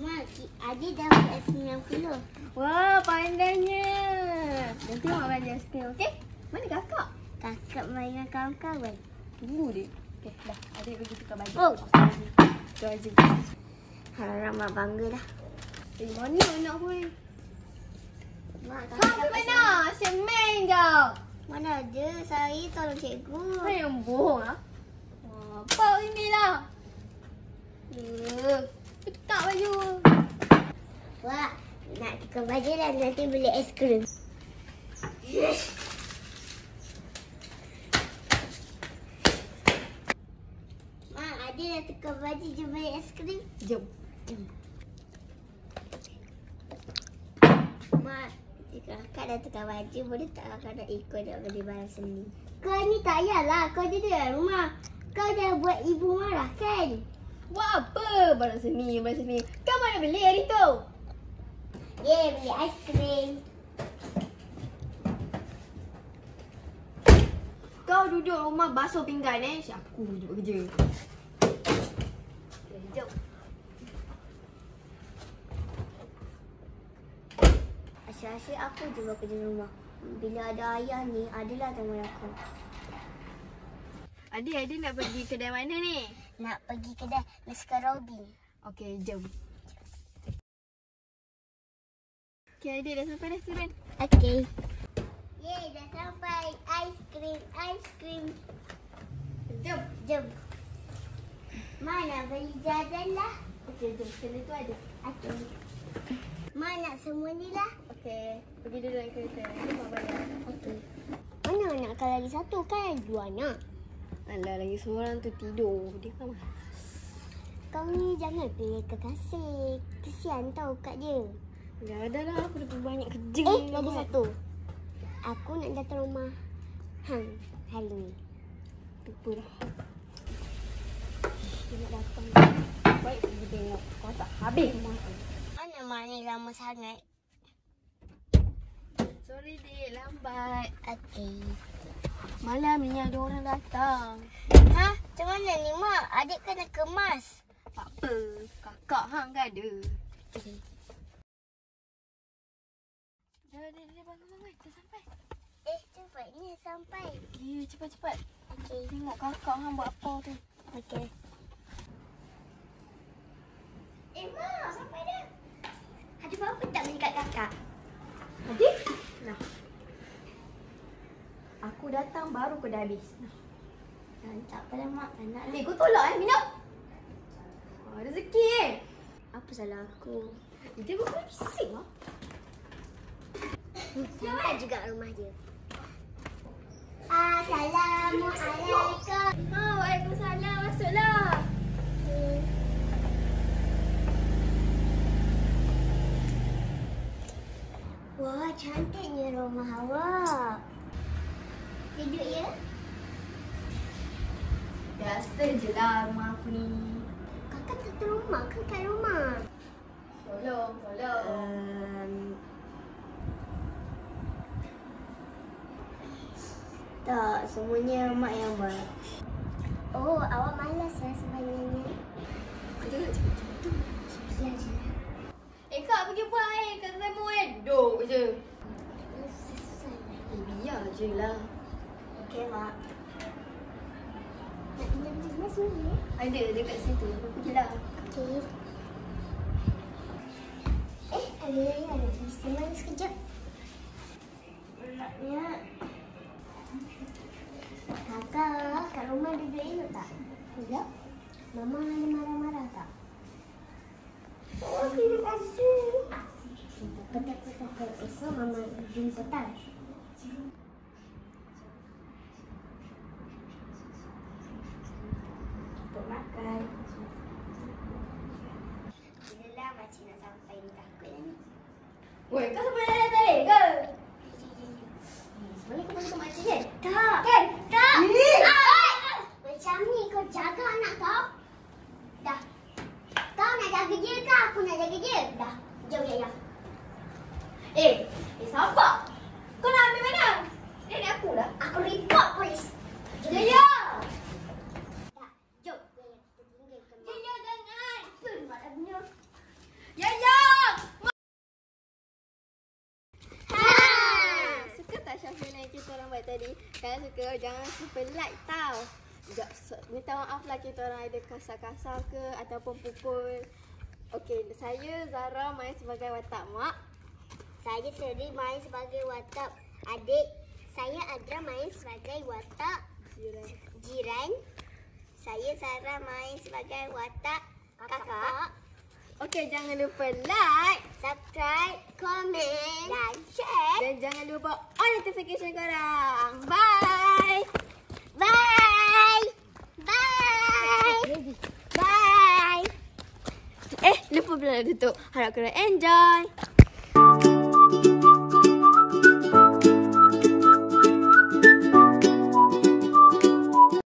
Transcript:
Mak, Adik dapat S90. Wah, pandainya. Nanti mak belajar skill, okey? Mana kakak? Kakak main dengan kawan-kawan. Tunggu dia. Okey, dah. Adik pergi tukar baju. Oh. Tukar baju. Harap Mak bangga dah. Mana nak main? Mak, Kau ke mana? Asyik main kau. Mana ada? Saya tolong cikgu. Kau yang bohong ah. Apa ini lah? Tekak baju. Wah, nak tukar baju dah nanti beli es krim. Mak, Adik dah tukar baju, jom beli es krim. Jom. Mak, jika kakak dah tukar baju, boleh tak kakak nak ikut nak beli barang seni? Kau ni tak payahlah, kau duduk dalam rumah. Kau dah buat ibu marah kan? Buat apa barang seni, barang seni? Kau mana beli hari tu? Ye, beli ais krim. Kau duduk rumah basuh pinggan Aku duduk kerja. Jom. Asyik-asyik aku juga kerja rumah. Bila ada ayah ni, adalah teman aku. Adik nak pergi kedai mana ni? Nak pergi kedai Mister Robin. Okey, jom. Okey, adik dah sampai dah turun. Okey. Yeay, dah sampai. Ais krim, ais krim. Jom. Jom. Mana beli jajan lah? Okey, jom. Kedai tu ada. Okey. Mana semua ni lah? Okey, pergi dulu dalam kereta. Nanti mak bayar. Okey. Mana anak kau lagi satu kan? 2 anak. Alah, lagi seorang tu tidur. Dia kan malas. Kau ni jangan pilih kekasih. Kesian tau kat dia. Dah ada lah. Aku dah banyak kerja. Lagi satu. Aku nak datang rumah Hang hari ni. Lupa dah. Dia nak datang. Baik pergi tengok. Kau tak habis rumah tu. Mana mak ni lama sangat? Sorry dik, lambat. Okey. Malam ni ada orang datang. Ha? Macam mana ni mak? Adik kena kemas. Tak apa. Kakak hang kan ada. Okey. Dah, bangun. Dah sampai. Cepatnya sampai. Okey, cepat-cepat. Okey. Tengok kakak hang buat apa tu. Okey. Mak, sampai dah. Ada apa-apa tak beli kat kakak? Adik? Nah. Aku datang baru kau dah habis. Nah. Tak apalah mak, tak nak. Adik, kau tolak minum. Rezeki Apa salah aku? Dia bukan bising lah. Sampai juga rumah dia. Assalamualaikum. Waalaikumsalam. Masuklah. Wah, cantiknya rumah awak. Tidur ya? Biasa je lah rumah aku ni. Kakak tak rumah kan kat rumah? Tolong. Tak, semuanya mak yang buat. Oh, awak malas lah sebenarnya. Kau jangan cakap tu. Biar je lah. Kak pergi buat air kat Samuel. Duduk je. Susah lah. Biar je lah. Okey, mak. Nak pinjam jenis ni ya? Ada dekat situ. Pergilah. Okey. Ada semangat sekejap. Beratnya. Kakak, kat rumah duduk elok tak? Elok. Mama ada marah-marah tak? Oh, terima kasih. Petak-petak esok Mama jumpa tak? Untuk makan. Bila makcik nak sampai ni takut lah ni. Weh, kau sampai dah tadi ke? Semalam kau masuk makcik kan? Tak. Kan? Tak. Macam ni kau jaga anak kau. Dah. Kau nak jaga dia ke aku nak jaga dia? Dah. Jom ya. Sabar. Kau nak ambil mana? Nenek aku lah. Aku report polis. Jom. Ya. Tak. Jom. Kita tinggalkan. Ya, jangan. Apa mak dah benar? tadi. Kalau suka jangan lupa like tau. Minta maaf lah kita orang ada kasar-kasar ke ataupun pukul. Okey, saya Zara main sebagai watak mak. Saya Seri main sebagai watak adik. Saya Adra main sebagai watak jiran. Saya Sarah main sebagai watak kakak. Okey, jangan lupa like, Subscribe, komen dan share. dan jangan lupa on notification korang. Bye. Bye. Bye. Bye. Lupa pula nak tutup. Harap korang enjoy.